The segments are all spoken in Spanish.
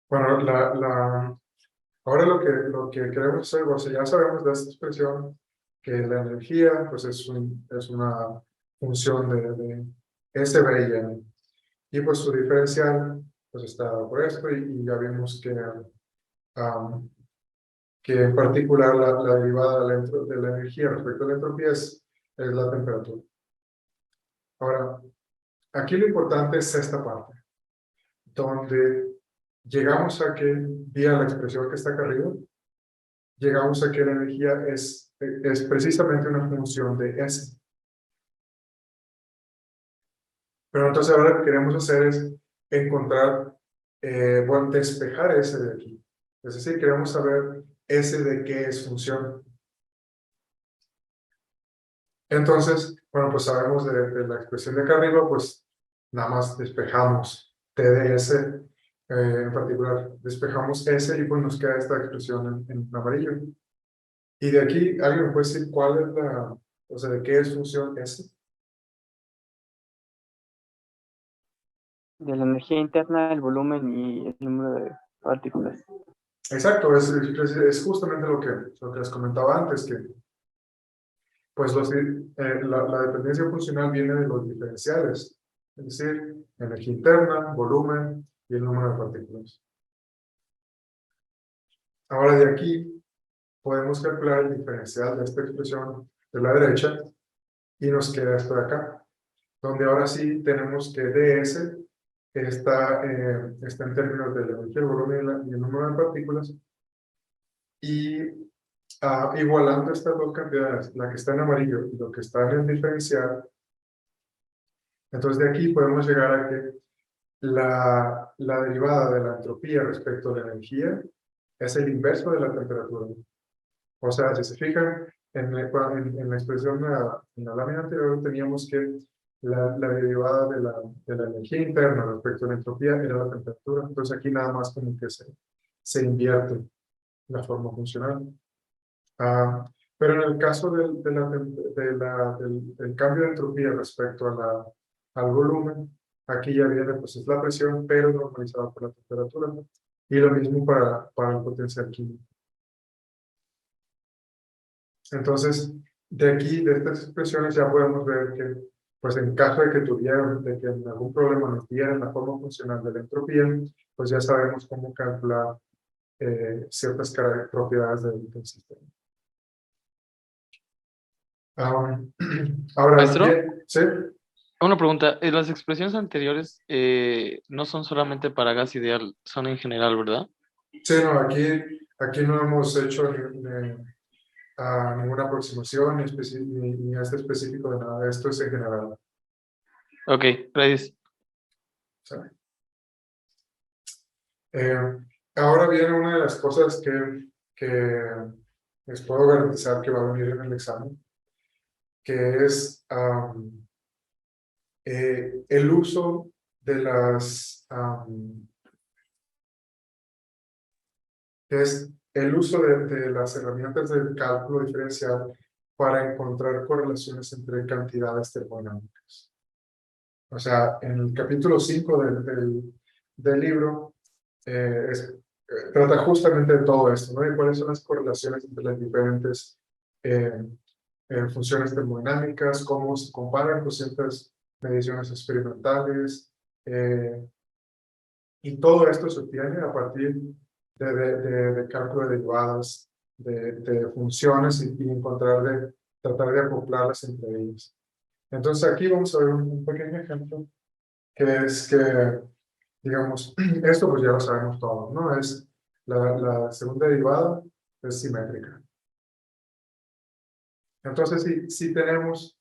Bueno, ahora lo que queremos hacer, o sea, ya sabemos de esta expresión que la energía pues es una función de S, B y N. Y pues su diferencial pues está dado por esto y ya vimos um, que en particular la derivada de la energía respecto a la entropía es la temperatura. Ahora, aquí lo importante es esta parte, donde llegamos a que, vía la expresión que está acá arriba, llegamos a que la energía es precisamente una función de S. Pero entonces ahora lo que queremos hacer es encontrar, bueno, despejar S de aquí. Es decir, queremos saber S de qué es función. Entonces, bueno, pues sabemos de la expresión de acá arriba, pues nada más despejamos T de S, en particular, despejamos S y pues nos queda esta expresión en amarillo. Y de aquí, ¿alguien me puede decir cuál es o sea, de qué es función S? De la energía interna, el volumen y el número de partículas. Exacto, es justamente lo que les comentaba antes, que pues la dependencia funcional viene de los diferenciales, es decir, energía interna, volumen y el número de partículas. Ahora de aquí podemos calcular el diferencial de esta expresión de la derecha y nos queda esto de acá, donde ahora sí tenemos que ds está en términos de la energía, el volumen y el número de partículas, y igualando estas dos cantidades, la que está en amarillo y lo que está en el diferencial, entonces de aquí podemos llegar a que la derivada de la entropía respecto a la energía es el inverso de la temperatura. O sea, si se fijan, en la expresión en la lámina anterior teníamos que la derivada de la energía interna respecto a la entropía era la temperatura. Entonces aquí nada más como que se invierte la forma funcional. Pero en el caso del cambio de entropía respecto al volumen, aquí ya viene, pues es la presión, pero normalizada por la temperatura. Y lo mismo para el potencial químico. Entonces, de aquí, de estas expresiones, ya podemos ver que, pues en caso de que en algún problema nos dieran la forma funcional de la entropía, pues ya sabemos cómo calcular ciertas propiedades del sistema. Ahora, Maestro, bien, ¿sí? una pregunta. Las expresiones anteriores no son solamente para gas ideal, son en general, ¿verdad? Sí, no, aquí no hemos hecho ninguna aproximación ni este específico de nada. Esto es en general. Ok, gracias. ¿Sí? Eh, Ahora viene una de las cosas que les puedo garantizar que va a venir en el examen, que es el uso de de las herramientas de cálculo diferencial para encontrar correlaciones entre cantidades termodinámicas. O sea, en el capítulo 5 del libro trata justamente de todo esto, ¿no? De cuáles son las correlaciones entre las diferentes eh, funciones termodinámicas, cómo se comparan con ciertas mediciones experimentales, y todo esto se obtiene a partir de cálculo de derivadas, de funciones y tratar de acoplarlas entre ellas. Entonces aquí vamos a ver un pequeño ejemplo, que es que, digamos, esto pues ya lo sabemos todos, ¿no? Es la segunda derivada es simétrica. Entonces, si tenemos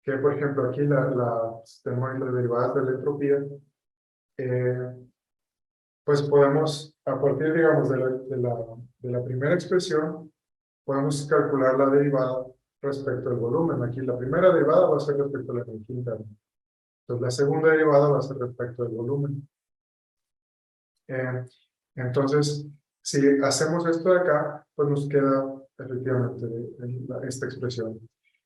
que, por ejemplo, aquí tenemos las derivadas de la entropía, eh, pues podemos, a partir, digamos, de la primera expresión, podemos calcular la derivada respecto al volumen. Aquí la primera derivada va a ser respecto a la energía interna. Entonces, la segunda derivada va a ser respecto al volumen. Eh, entonces, si hacemos esto de acá, pues nos queda efectivamente esta expresión.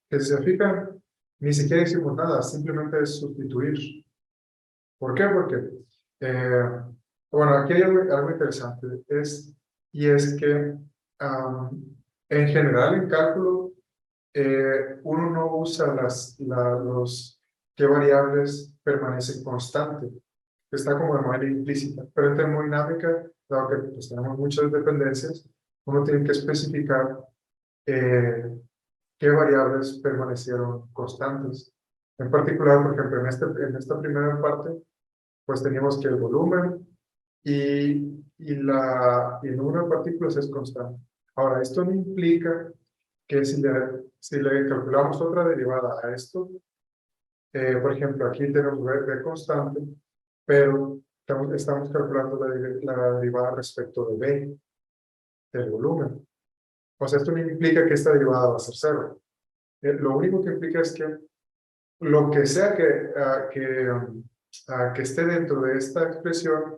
Que si se fijan, ni siquiera hicimos nada, simplemente es sustituir. ¿Por qué? Porque Bueno, aquí hay algo interesante, y es que en general en cálculo uno no usa los qué variables permanecen constantes, está como de manera implícita, pero en termodinámica, dado que pues, tenemos muchas dependencias, uno tiene que especificar eh, qué variables permanecieron constantes. En particular, por ejemplo, en esta primera parte, pues teníamos que el volumen y el número de partículas es constante. Ahora, esto no implica que si le calculamos otra derivada a esto, por ejemplo, aquí tenemos b constante, pero estamos calculando la derivada respecto de b, del volumen. O sea, esto no implica que esta derivada va a ser cero. Lo único que implica es que lo que sea que esté dentro de esta expresión,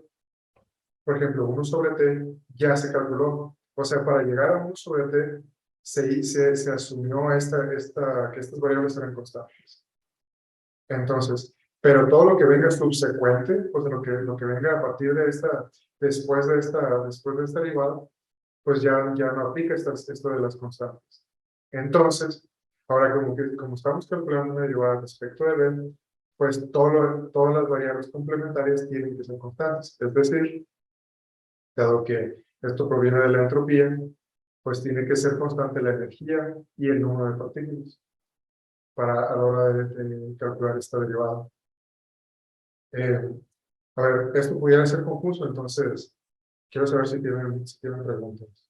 por ejemplo, 1 sobre t, ya se calculó. O sea, para llegar a 1 sobre t, se asumió que estas variables eran constantes. Entonces, pero todo lo que venga subsecuente, pues lo que venga a partir de después de esta derivada, pues ya no aplica esto de las constantes. Entonces, ahora como estamos calculando una derivada respecto de b, pues todas las variables complementarias tienen que ser constantes. Es decir, dado que esto proviene de la entropía, pues tiene que ser constante la energía y el número de partículas a la hora de calcular esta derivada. A ver, esto pudiera ser confuso, entonces quiero saber si tienen preguntas.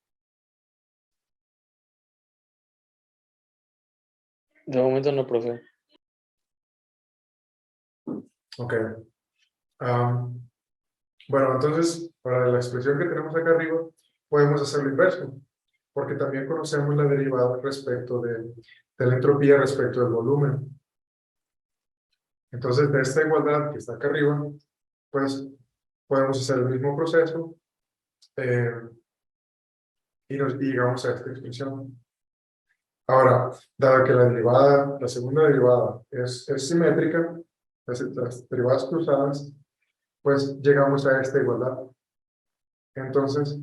De momento no, profe. Ok. Bueno, entonces, para la expresión que tenemos acá arriba, podemos hacer lo inverso, porque también conocemos la derivada respecto de la entropía respecto del volumen. Entonces, de esta igualdad que está acá arriba, pues podemos hacer el mismo proceso y llegamos a esta expresión. Ahora, dado que la segunda derivada es simétrica, las derivadas cruzadas, pues llegamos a esta igualdad. Entonces,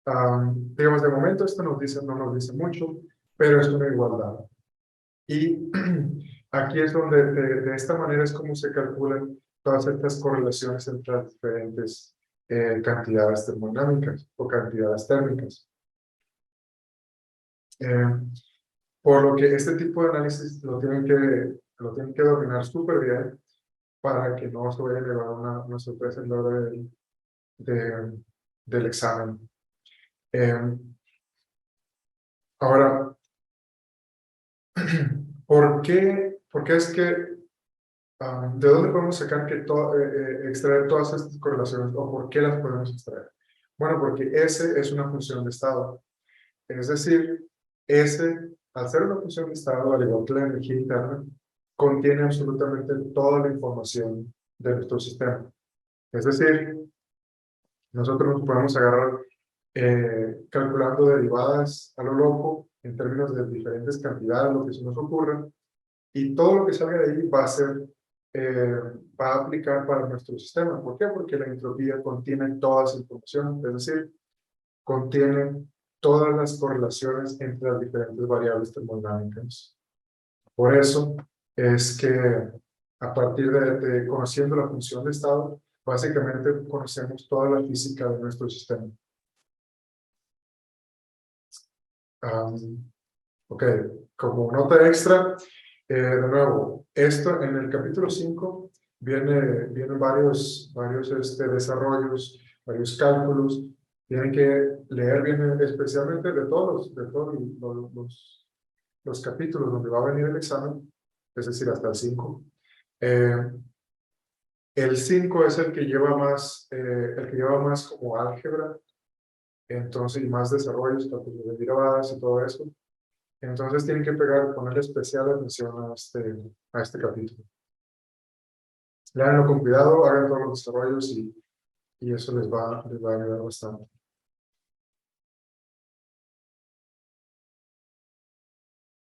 digamos, de momento esto no nos dice mucho, pero es una igualdad. Y aquí es donde, de esta manera es como se calculan todas estas correlaciones entre las diferentes cantidades termodinámicas o cantidades térmicas. Por lo que este tipo de análisis lo tienen que dominar súper bien para que no se vaya a llevar una sorpresa en la hora del examen. Ahora, ¿por qué es que, de dónde podemos sacar extraer todas estas correlaciones o por qué las podemos extraer? Bueno, porque S es una función de estado. Es decir, S, al ser una función de estado, al igual que la energía interna, contiene absolutamente toda la información de nuestro sistema. Es decir, nosotros nos podemos agarrar calculando derivadas a lo loco en términos de diferentes cantidades, lo que se nos ocurra, y todo lo que salga de ahí va a aplicar para nuestro sistema. ¿Por qué? Porque la entropía contiene toda esa información, es decir, contiene todas las correlaciones entre las diferentes variables termodinámicas. Por eso es que a partir de conociendo la función de estado, básicamente conocemos toda la física de nuestro sistema. Ok, como nota extra, de nuevo, esto en el capítulo 5 vienen varios desarrollos, varios cálculos. Tienen que leer bien, especialmente de todos los capítulos donde va a venir el examen, es decir, hasta el 5. El 5 es el que lleva más como álgebra, entonces, y más desarrollos, cálculos de derivadas y todo eso. Entonces tienen que ponerle especial atención a este capítulo. Leanlo con cuidado, hagan todos los desarrollos y eso les va a ayudar bastante.